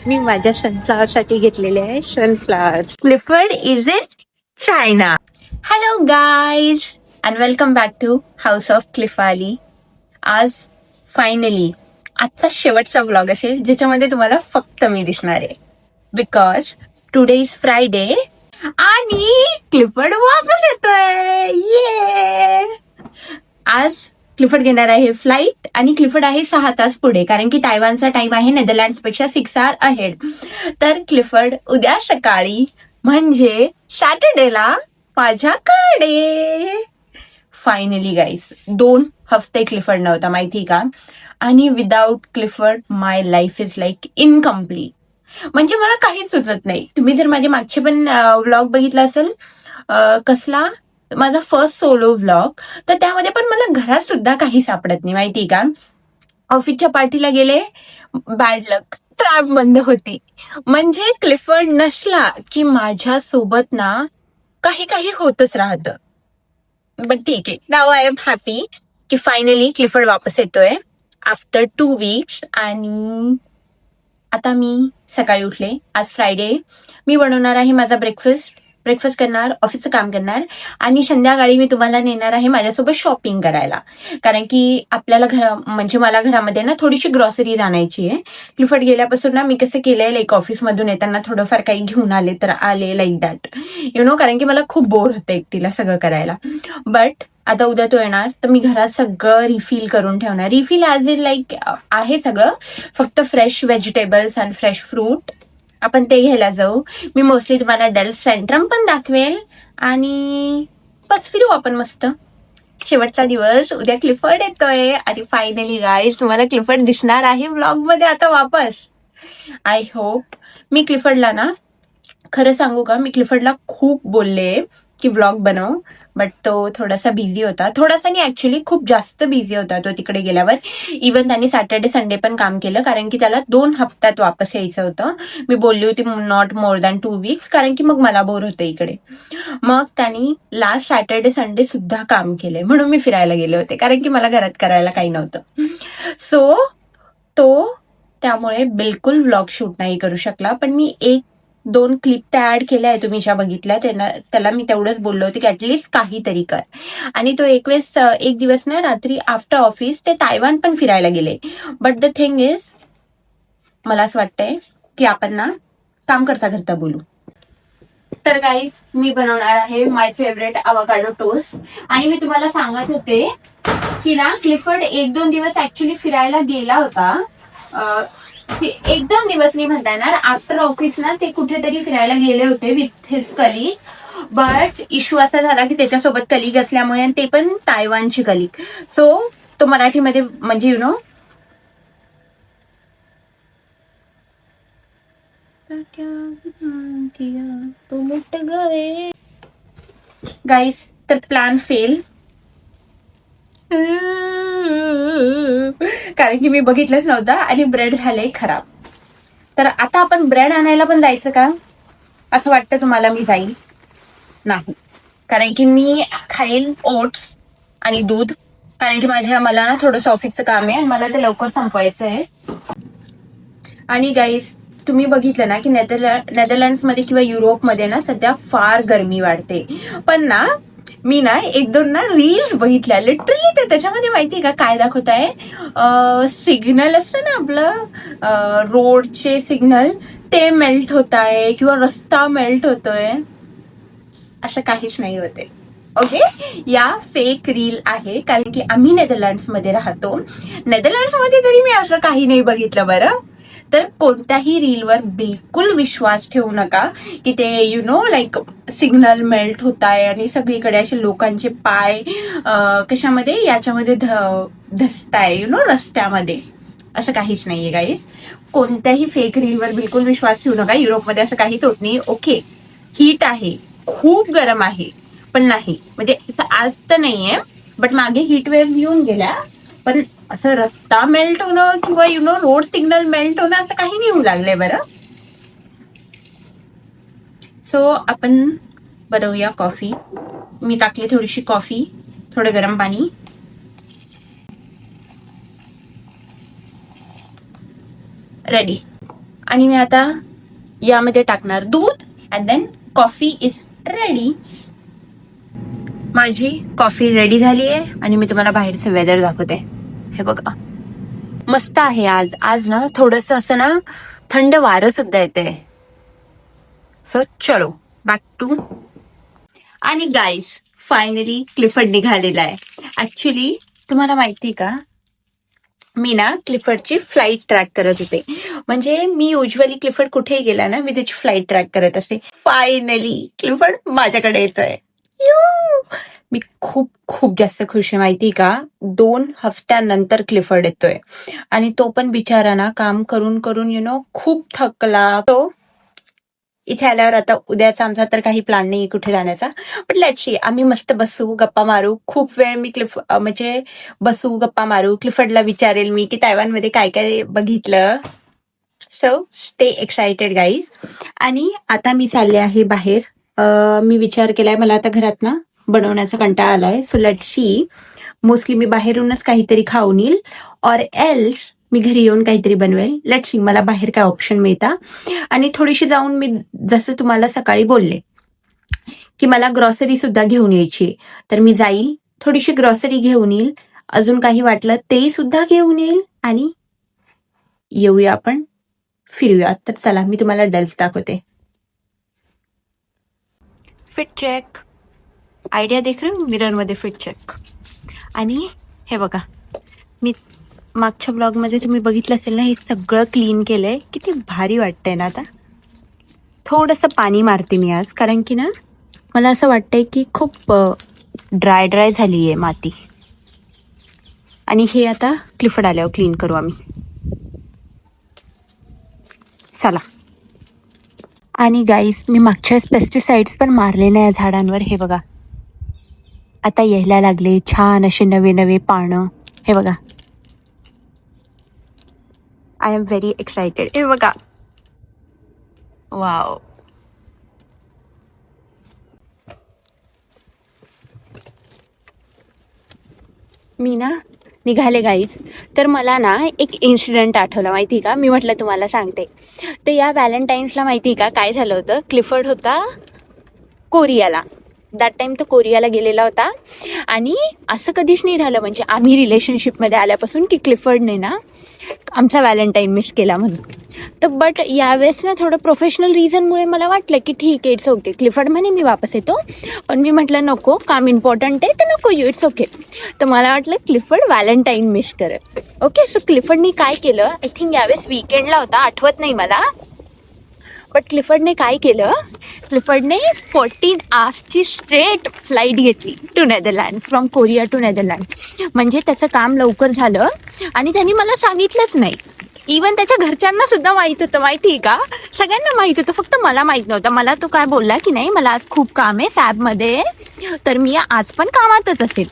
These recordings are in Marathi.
मी माझ्या सनफ्लावर साठी घेतलेले आहे sunflower. Clifford is in China. Hello guys and welcome back to house of Cliffaly. आज फायनली आजचा शेवटचा व्लॉग असेल ज्याच्यामध्ये तुम्हाला फक्त मी दिसणार आहे. बिकॉज टुडे इज फ्रायडे आणि क्लिफर्ड वापस येतोय. ये आज क्लिफर्ड घेणार आहे फ्लाईट आणि क्लिफर्ड आहे 6 तास पुढे, कारण की तायवानचा टाइम आहे नेदरलँड्स पेक्षा 6 hours अहेड. तर क्लिफर्ड उद्या सकाळी म्हणजे सॅटर्डेला माझ्याकडे. फायनली गाईस 2 हफ्ते क्लिफर्ड नव्हता माहिती का. आणि without Clifford my life is like incomplete. म्हणजे मला काहीच सुचत नाही. तुम्ही जर माझे मागचे पण व्लॉग बघितला असेल, कसला माझा फर्स्ट सोलो व्लॉग, तर त्यामध्ये पण मला घरात सुद्धा काही सापडत नाही माहिती का. ऑफिसच्या पार्टीला गेले, बॅड लक, ट्रॅप बंद होती. म्हणजे क्लिफर्ड नसला की माझ्या सोबत ना काही काही होतच राहतं. बट ठीक आहे, नाव आय एम हॅपी की फायनली क्लिफर्ड वापस येतोय आफ्टर 2 weeks. आणि आता मी सकाळी उठले, आज फ्रायडे. मी बनवणार आहे माझा ब्रेकफास्ट करणार, ऑफिसचं काम करणार आणि संध्याकाळी मी तुम्हाला नेणार आहे माझ्यासोबत शॉपिंग करायला. कारण की आपल्याला म्हणजे मला घरामध्ये ना थोडीशी ग्रॉसरीज आणायची आहे. क्लिफर्ड गेल्यापासून ना मी कसं केलंय, लाईक ऑफिसमधून येताना थोडंफार काही घेऊन आले तर आले, लाईक दॅट कारण की मला खूप बोर होतं एकटीला सगळं करायला. बट आता उद्या तो येणार तर मी घरात सगळं रिफिल करून ठेवणार. रिफिल ॲज इन लाईक आहे सगळं, फक्त फ्रेश व्हेजिटेबल्स आणि फ्रेश फ्रूट आपण ते घ्यायला जाऊ. मी मोस्टली तुम्हाला डेल सेंट्रम पण दाखवेल आणि बस फिरू आपण मस्त. शेवटचा दिवस, उद्या क्लिफर्ड येतोय आणि फायनली गाईज तुम्हाला क्लिफर्ड दिसणार आहे व्लॉग मध्ये आता वापस. I hope. मी क्लिफर्डला ना खरं सांगू का, मी क्लिफर्डला खूप बोलले की व्लॉग बनव, बट तो थोडासा बिझी होता. थोडासा नाही, ऍक्च्युली खूप जास्त बिझी होता तो तिकडे गेल्यावर. इव्हन त्यांनी सॅटर्डे संडे पण काम केलं, कारण की त्याला 2 हप्त्यात वापस यायचं होतं. मी बोलली होती नॉट मोर दॅन 2 weeks, कारण की मग मला बोर होतं इकडे. मग त्यांनी लास्ट सॅटर्डे संडे सुद्धा काम केलंय, म्हणून मी फिरायला गेले होते, कारण की मला घरात करायला काही नव्हतं. सो तो त्यामुळे बिलकुल व्लॉग शूट नाही करू शकला. पण मी 1-2 क्लिप त्या ऍड केल्या आहे, तुम्ही ज्या बघितल्या त्याला मी तेवढंच बोललो होते की ऍटलीस्ट काहीतरी कर. आणि तो एक दिवस ना रात्री आफ्टर ऑफिस ते तायवान पण फिरायला गेले. बट द थिंग इज, मला असं वाटतंय की आपण ना काम करता करता बोलू. तर गाईज मी बनवणार आहे माय फेवरेट अवाकाडो टोस्ट. आणि मी तुम्हाला सांगत होते की ना क्लिफर्ड 1-2 दिवस ऍक्च्युली फिरायला गेला होता. 1-2 दिवस नाही म्हणता येणार, आफ्टर ऑफिस ना ते कुठेतरी फिरायला गेले होते with his colleague. But issue असा झाला की त्याच्यासोबत कलीग असल्यामुळे, आणि ते पण तायवानची कलीग. सो तो मराठीमध्ये म्हणजे गाईस, तर प्लॅन फेल. कारण की मी बघितलंच नव्हतं आणि ब्रेड झाले खराब. तर आता आपण ब्रेड आणायला पण जायचं का असं वाटतं तुम्हाला? मी जाईल नाही, कारण की मी खाईल ओट्स आणि दूध, कारण की मला ना थोडंसं ऑफिसचं काम आहे आणि मला ते लवकर संपवायचं आहे. आणि गाईस, तुम्ही बघितलं ना की नेदरलँड्समध्ये किंवा युरोपमध्ये ना सध्या फार गरमी वाढते. पण ना मी ना 1-2 ना रील्स बघितल्या, लिटरली ते त्याच्यामध्ये माहितीये का काय दाखवत आहे, सिग्नल असतं ना आपलं रोडचे सिग्नल, ते मेल्ट होत आहे किंवा रस्ता मेल्ट होतोय. असं काहीच नाही होते, ओके. या फेक रील आहे, कारण की आम्ही नेदरलँड्समध्ये राहतो. नेदरलँड्समध्ये तरी मी असं काही नाही बघितलं बरं. तर कोणत्याही रीलवर बिलकुल विश्वास ठेवू नका की ते लाईक सिग्नल मेल्ट होत आहे आणि सगळीकडे असे लोकांचे पाय कशामध्ये याच्यामध्ये धसताय रस्त्यामध्ये. असं काहीच नाहीये गाईज. कोणत्याही फेक रीलवर बिलकुल विश्वास ठेवू नका. युरोपमध्ये असं काहीच होत नाही. ओके, हीट आहे, खूप गरम आहे, पण नाही म्हणजे आज तर नाहीये, बट मागे हीट वेव्ह येऊन गेल्या. पण असं रस्ता मेल्ट होणं किंवा रोड सिग्नल मेल्ट होणं असं काही नाही होऊ लागलंय बरं. सो आपण बनवूया कॉफी. मी टाकली थोडीशी कॉफी, थोडं गरम पाणी. रेडी. आणि मी आता यामध्ये टाकणार दूध and then coffee is ready. माझी कॉफी रेडी झाली आहे आणि मी तुम्हाला बाहेरचं वेदर दाखवते. हे बघा मस्त आहे आज. आज ना थोडस असं ना थंड वारं सुद्धा येते. सो चलो बॅक टू. आणि गाईस फायनली क्लिफर्ड निघालेला आहे. ऍक्च्युली तुम्हाला माहिती का, मी ना क्लिफर्डची फ्लाईट ट्रॅक करत होते. म्हणजे मी युजली क्लिफर्ड कुठेही गेला ना मी त्याची फ्लाईट ट्रॅक करत असते. फायनली क्लिफर्ड माझ्याकडे येतोय. मी खूप खूप जास्त खुश आहे माहिती का. 2 हफ्त्यानंतर क्लिफर्ड येतोय आणि तो पण बिचारा ना काम करून करून खूप थकला. तो इथे आल्यावर आता उद्याचा आमचा तर काही प्लॅन नाही कुठे जाण्याचा. बट लेट्स सी, आम्ही मस्त बसू गप्पा मारू. खूप वेळ मी म्हणजे बसू गप्पा मारू. क्लिफर्डला विचारेल मी की तैवानमध्ये काय काय बघितलं. So stay excited guys. आणि आता मी चालले आहे बाहेर. मी विचार केलाय मला आता घरात ना बनवण्याचा कंटाळा आलाय. सो लेट्स सी, मोस्टली मी बाहेरूनच काहीतरी खाऊन येईल ऑर एल्स मी घरी येऊन काहीतरी बनवेल. लेट्स सी मला बाहेर काय ऑप्शन मिळता. आणि थोडीशी जाऊन मी जसं तुम्हाला सकाळी बोलले की मला ग्रॉसरी सुद्धा घेऊन यायची, तर मी जाईल थोडीशी ग्रॉसरी घेऊन येईल. अजून काही वाटलं ते सुद्धा घेऊन येईल आणि येऊया आपण फिरूया. तर चला मी तुम्हाला डल्फ दाखवते. फिट चेक, आयडिया देख रहे हो मिरर मध्ये फिट चेक. आणि हे बघा मी मागच्या ब्लॉगमध्ये तुम्ही बघितलं असेल ना, हे सगळं क्लीन केलंय. किती भारी वाटतंय ना. आता थोडंसं पाणी मारते मी आज, कारण की ना मला असं वाटतंय की खूप ड्राय झाली आहे माती. आणि हे आता क्लिफर्ड आल्यावर क्लीन करू आम्ही. चला. आणि गाईस मी मागच्या पेस्टिसाइड्स पण मारले नाही या झाडांवर. हे बघा आता यायला लागले छान असे नवे नवे पानं. हे बघा आय एम व्हेरी एक्साइटेड. हे बघा वाव. मी ना निघाले गाईज. तर मला ना एक इन्सिडेंट आठवला माहिती का. मी म्हटलं तुम्हाला सांगते. तर या व्हॅलेंटाईन्सला माहिती का काय झालं होतं. क्लिफर्ड होता कोरियाला. दॅट टाइम तो कोरियाला गेलेला होता. आणि असं कधीच नाही झालं म्हणजे आम्ही रिलेशनशिपमध्ये आल्यापासून की क्लिफर्डने ना आमचा व्हॅलेंटाईन मिस केला म्हणून. तर बट यावेळेस ना थोडं प्रोफेशनल रिझनमुळे मला वाटलं की ठीक आहे इट्स ओके. क्लिफर्ड म्हणे मी वापस येतो, पण मी म्हटलं नको, काम इम्पॉर्टंट आहे तर नको येऊ, इट्स ओके. तर मला वाटलं क्लिफर्ड व्हॅलेंटाईन मिस करेल. ओके. सो क्लिफर्डनी काय केलं, आय थिंक यावेळेस वीकेंडला होता, आठवत नाही मला. बट क्लिफर्डने काय केलं, क्लिफर्डने 14 आवर्सची स्ट्रेट फ्लाईट घेतली to Netherland, from Korea to Netherland. म्हणजे त्याचं काम लवकर झालं आणि त्यांनी मला सांगितलंच नाही. इवन त्याच्या घरच्यांना सुद्धा माहित होतं माहिती का. सगळ्यांना माहित होतं, फक्त मला माहित नव्हतं. मला तो काय बोलला की नाही मला आज खूप काम आहे फॅबमध्ये, तर मी आज पण कामातच असेल,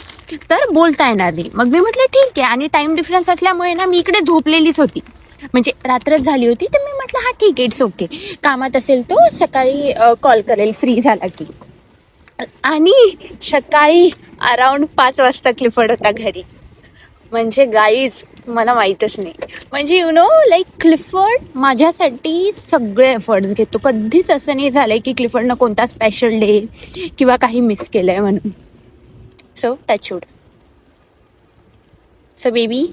तर बोलता येणार नाही. मग मी म्हटलं ठीक आहे. आणि टाइम डिफरन्स असल्यामुळे ना मी इकडे झोपलेलीच होती, म्हणजे रात्रच झाली होती. तर मी म्हटलं हा ठीक आहे इट्स ओके, कामात असेल तो सकाळी कॉल करेल फ्री झाला की. आणि सकाळी अराउंड 5 वाजता क्लिफर्ड होता घरी. म्हणजे गाईज मला माहीतच नाही, म्हणजे लाईक क्लिफर्ड माझ्यासाठी सगळे एफर्ट्स घेतो. कधीच असं नाही झालंय की क्लिफर्डनं कोणता स्पेशल डे किंवा काही मिस केलंय म्हणून. So Touchwood. सो बेबी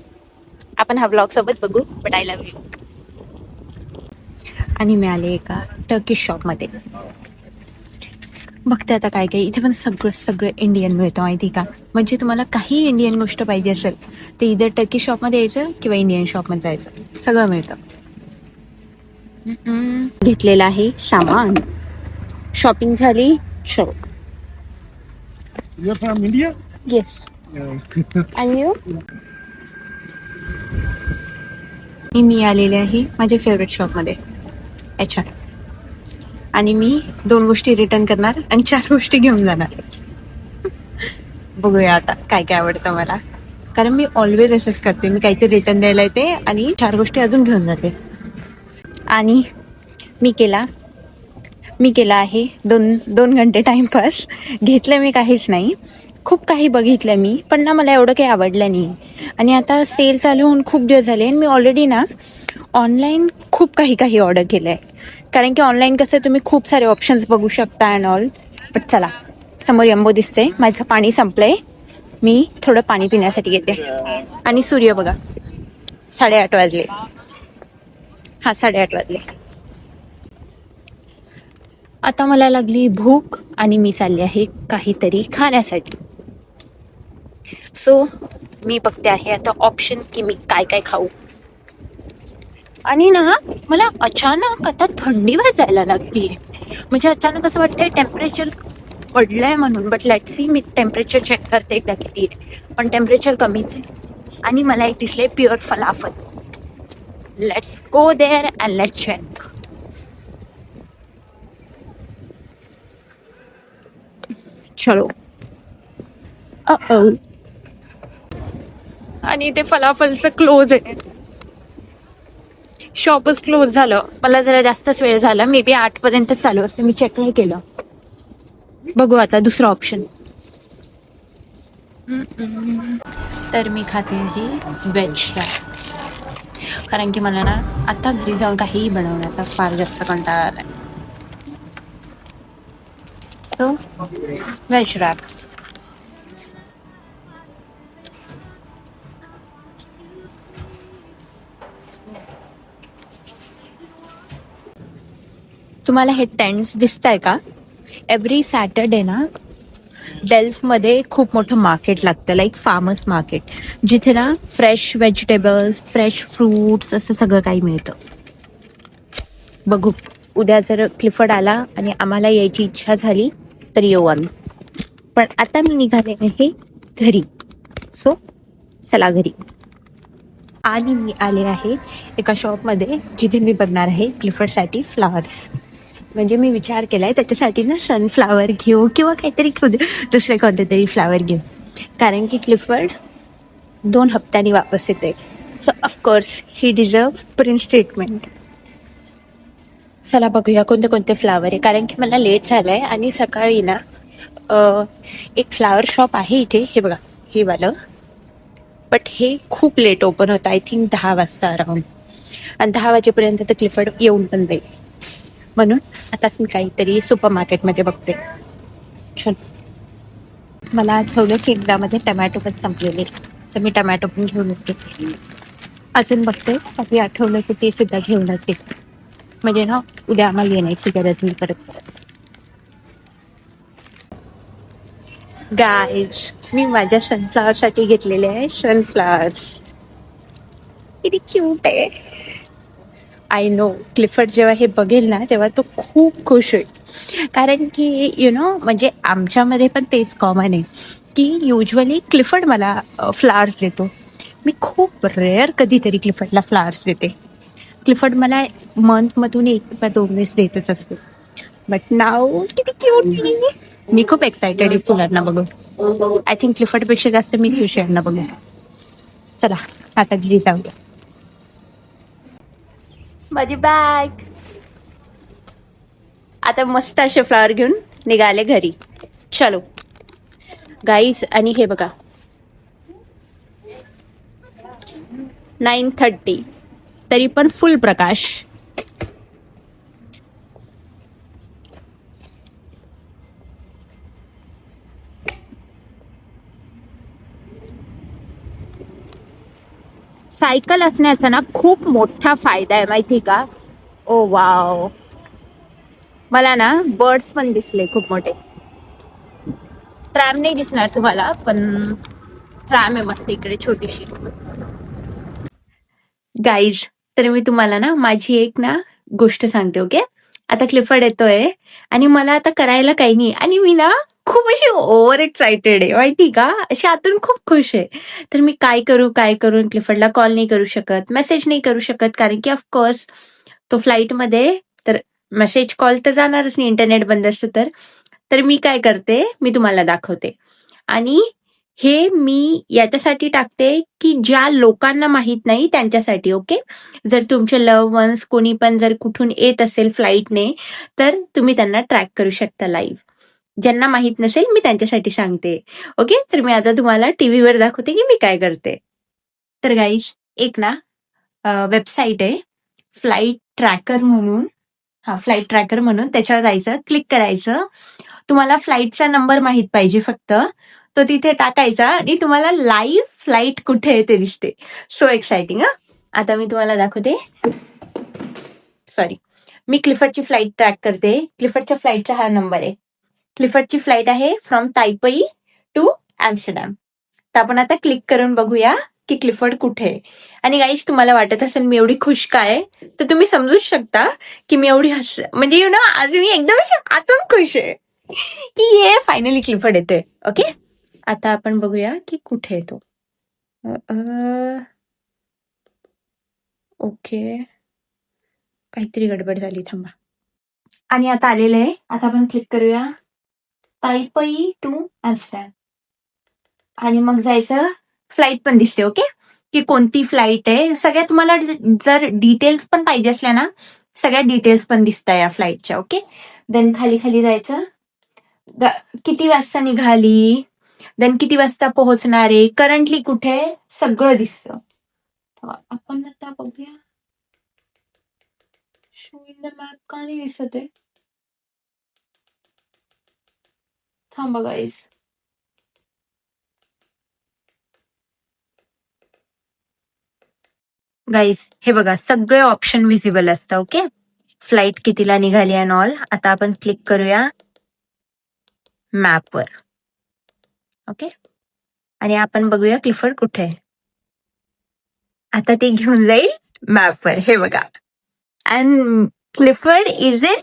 आपण हा ब्लॉग सोबत बघू. But I love you. आणि मी आले एका टर्किश शॉपमध्ये. बघते आता काय काय. इथे पण सगळं इंडियन मिळतं माहिती का. म्हणजे तुम्हाला काही इंडियन गोष्ट पाहिजे असेल ते इधर टर्किश शॉपमध्ये यायचं किंवा इंडियन शॉपमध्ये जायचं, सगळं मिळतं. घेतलेलं आहे सामान, शॉपिंग झाली. Show You're from India? Yes. Yeah. आणि यू. मी आलेले आहे माझ्या फेवरेट शॉपमध्ये अच्छा. आणि मी 2 गोष्टी रिटर्न करणार आणि 4 गोष्टी घेऊन जाणार. बघूया आता काय काय आवडतं मला, कारण मी ऑलवेज असंच करते. मी काहीतरी रिटर्न द्यायला येते आणि 4 गोष्टी अजून घेऊन जाते. आणि मी केला आहे 2 घंटे टाइमपास. घेतलं मी काहीच नाही, खूप काही बघितलं मी, पण ना मला एवढं काही आवडलं नाही. आणि आता सेल चालू होऊन खूप दिवस झाले आणि मी ऑलरेडी ना ऑनलाईन खूप काही ऑर्डर केलं आहे, कारण की ऑनलाईन कसं तुम्ही खूप सारे ऑप्शन्स बघू शकता अँड ऑल. बट चला, समोर यंबो दिसते, माझं पाणी संपलंय, मी थोडं पाणी पिण्यासाठी येते. आणि सूर्य बघा, 8:30 वाजले. 8:30 वाजले. आता मला लागली भूक आणि मी चालले आहे काहीतरी खाण्यासाठी. सो मी बघते आहे आता ऑप्शन की मी काय काय खाऊ. आणि ना मला अचानक आता थंडी वाजायला लागली. म्हणजे अचानक असं वाटतंय टेम्परेचर पडलंय म्हणून. बट लेट सी, मी टेम्परेचर चेक करते एकदा किती आहे. पण टेम्परेचर कमीच आहे. आणि मला एक दिसले pure falafel. Let's go there and let's check. चलो. आणि ते फलाफलचं क्लोज आहे, शॉपच क्लोज झालं. मला जरा जास्तच वेळ झाला, मे बी 8 पर्यंत चालू असं मी चेक नाही केलं. बघू आता दुसरं ऑप्शन. तर मी खाते आहे व्हेज राईस, कारण की मला ना आता घरी जाऊन काहीही बनवण्याचा फार जास्त कंटाळा आलाय. So veg wrap. तुम्हाला हे टेंट्स दिसत आहे का? एव्हरी सॅटरडे ना डेल्फमध्ये खूप मोठं मार्केट लागतं, लाईक फार्मर्स मार्केट, जिथे ना फ्रेश व्हेजिटेबल्स, फ्रेश फ्रूट्स असं सगळं काही मिळतं. बघू, उद्या जर क्लिफर्ड आला आणि आम्हाला यायची इच्छा झाली तर येऊ आम्ही. पण आता मी निघाले आहे घरी. सो चला घरी. आणि मी आले आहे एका शॉपमध्ये जिथे मी बघणार आहे क्लिफर्डसाठी फ्लावर्स. म्हणजे मी विचार केलाय त्याच्यासाठी ना सनफ्लावर घेऊ किंवा काहीतरी दुसरे कोणते तरी फ्लावर घेऊ, कारण की क्लिफर्ड 2 हप्त्यांनी वापस येते. सो ऑफकोर्स ही डिझर्व प्रिन्स ट्रीटमेंट. चला बघूया कोणते कोणते फ्लावर आहे, कारण की मला लेट झालंय. आणि सकाळी ना एक फ्लावर शॉप आहे इथे, हे बघा हे वालं. बट हे खूप लेट ओपन होतं, आय थिंक 10 वाजता अराउंड. आणि 10 वाजेपर्यंत तर क्लिफर्ड येऊन पण जाईल. म्हणून आताच मी काहीतरी सुपर मार्केटमध्ये बघते. चल, मला आठवलं की एकदामध्ये टमॅटो पण संपलेले, तर मी टमॅटो पण घेऊनच घेते. अजून बघते बाकी आठवलं की ते सुद्धा घेऊनच घेते, म्हणजे ना उद्या आम्हाला येण्याची गरज नाही परत. गाईज, मी माझ्या सनफ्लावरसाठी घेतलेले आहे सनफ्लावर्स. किती क्यूट आहे. आय नो क्लिफर्ड जेव्हा हे बघेल ना तेव्हा तो खूप खुश होईल, कारण की म्हणजे आमच्यामध्ये पण तेच कॉमन आहे की युजली क्लिफर्ड मला फ्लावर्स देतो. मी खूप रेअर कधीतरी क्लिफर्डला फ्लावर्स देते. क्लिफर्ड मला मंथमधून 1 किंवा 2 वेळेस देतच असते. बट नाव किती क्यूट. मी खूप एक्सायटेड आहे फुलांना बघून. आय थिंक क्लिफर्डपेक्षा जास्त मी खुश आहे ना बघून. चला आता घरी जाऊया. माझी बॅग. आता मस्त असे फ्लावर घेऊन निघाले घरी. चलो गाईज, आणि हे बघा 9:30 तरी पण फुल प्रकाश. सायकल असण्याचा ना खूप मोठा फायदा आहे माहिती का? ओ वाव, मला ना बर्ड्स पण दिसले खूप मोठे. ट्रॅम नाही दिसणार तुम्हाला, पण ट्रॅम आहे मस्त इकडे छोटीशी. गाईज, तर मी तुम्हाला ना माझी एक ना गोष्ट सांगते. ओके, आता क्लिफर्ड येतोय आणि मला आता करायला काही नाही, आणि मी ना खूप अशी ओव्हर एक्सायटेड आहे माहिती का, अशी आतून खूप खुश आहे. तर मी काय करू, क्लिफर्डला कॉल नाही करू शकत, मेसेज नाही करू शकत, कारण की ऑफकोर्स तो फ्लाईटमध्ये. तर मेसेज कॉल तर जाणारच नाही, इंटरनेट बंद असतं तर. तर मी काय करते, मी तुम्हाला दाखवते. आणि हे मी याच्यासाठी टाकते की ज्या लोकांना माहित नाही त्यांच्यासाठी. ओके, जर तुमचे लव्ह वन्स कोणी पण जर कुठून येत असेल फ्लाईटने, तर तुम्ही त्यांना ट्रॅक करू शकता लाईव्ह. ज्यांना माहित नसेल मी त्यांच्यासाठी सांगते. ओके, तर मी आता तुम्हाला टीव्हीवर दाखवते की मी काय करते. तर गाईज, एक ना वेबसाईट आहे फ्लाईट ट्रॅकर म्हणून, फ्लाईट ट्रॅकर म्हणून त्याच्यावर जायचं, क्लिक करायचं. तुम्हाला फ्लाईटचा नंबर माहित पाहिजे फक्त, तो तिथे टाकायचा आणि तुम्हाला लाईव्ह फ्लाईट कुठे आहे ते दिसते. So exciting. आता मी तुम्हाला दाखवते. सॉरी, मी क्लिफर्डची फ्लाईट ट्रॅक करते. क्लिफर्डच्या फ्लाईटचा हा नंबर आहे. क्लिफर्डची फ्लाईट आहे फ्रॉम तायपई टू ॲम्स्टरडॅम. तर आपण आता क्लिक करून बघूया की क्लिफर्ड कुठे आहे. आणि गाईज, तुम्हाला वाटत असेल मी एवढी खुश काय, तर तुम्ही समजूच शकता की मी एवढी म्हणजे आज मी एकदम आतून खुश आहे की हे फायनली क्लिफर्ड येते. ओके, आता आपण बघूया की कुठे येतो. ओके, काहीतरी गडबड झाली, थांबा. आणि आता आलेलं आहे. आता आपण क्लिक करूया तायपई टू ॲम्स्टरडॅम आणि मग जायचं. फ्लाईट पण दिसते. ओके, की कोणती फ्लाईट आहे. सगळ्या तुम्हाला जर डिटेल्स पण पाहिजे असल्या ना, सगळ्या डिटेल्स पण दिसतात या फ्लाईटच्या. ओके, देन खाली खाली जायचं. किती वाजता निघाली, देन किती वाजता पोहोचणार आहे, करंटली कुठे, सगळं दिसतं. आपण आता बघूया. शो इन द मॅप का नाही दिसत आहे. थांबा गाईज. गाईज, हे बघा, सगळे ऑप्शन व्हिजिबल असतं. ओके, फ्लाईट कितीला निघाली अँड ऑल. आता आपण क्लिक करूया मॅपवर. ओके, आणि आपण बघूया क्लिफर्ड कुठे आहे. आता ते घेऊन जाईल मॅपवर. हे बघा, and Clifford is in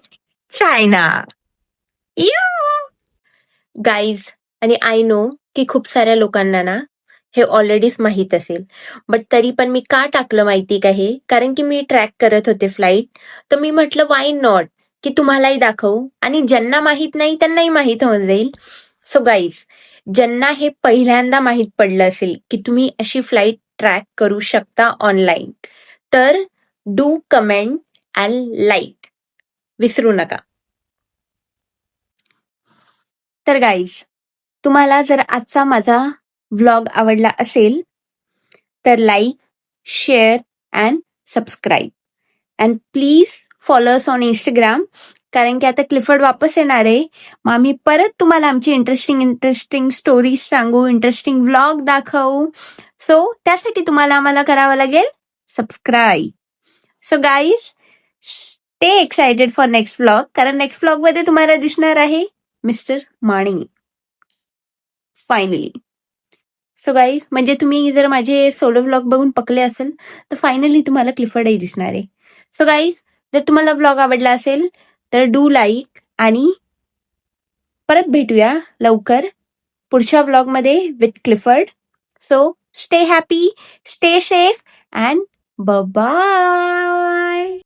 China. Guys, आणि आय नो की खूप साऱ्या लोकांना ना हे ऑलरेडीच माहीत असेल, बट तरी पण मी का टाकलं माहिती का हे, कारण की मी ट्रॅक करत होते फ्लाईट, तर मी म्हटलं वाय नॉट की तुम्हालाही दाखवू आणि ज्यांना माहीत नाही त्यांनाही माहीत होऊन जाईल. सो गाईज, ज्यांना हे पहिल्यांदा माहीत पडलं असेल की तुम्ही अशी फ्लाईट ट्रॅक करू शकता ऑनलाईन, तर डू कमेंट अँड लाईक विसरू नका. तर गाईज, तुम्हाला जर आजचा माझा व्लॉग आवडला असेल तर like, share and subscribe. And please follow us on Instagram, कारण की आता क्लिफर्ड वापस येणार आहे. मग आम्ही परत तुम्हाला आमची इंटरेस्टिंग स्टोरीज सांगू, इंटरेस्टिंग व्लॉग दाखवू. सो त्यासाठी तुम्हाला आम्हाला करावं लागेल subscribe. So guys, stay excited for next vlog, कारण नेक्स्ट व्लॉग मध्ये तुम्हाला दिसणार आहे मिस्टर माणी फायनली. सो गाईज, म्हणजे तुम्ही जर माझे सोलो व्लॉग बघून पकले असेल तर फायनली तुम्हाला क्लिफर्डही दिसणार आहे. सो गाईज, जर तुम्हाला व्लॉग आवडला असेल तर डू लाईक, आणि परत भेटूया लवकर पुढच्या व्लॉगमध्ये with Clifford. So stay happy, stay safe and bye.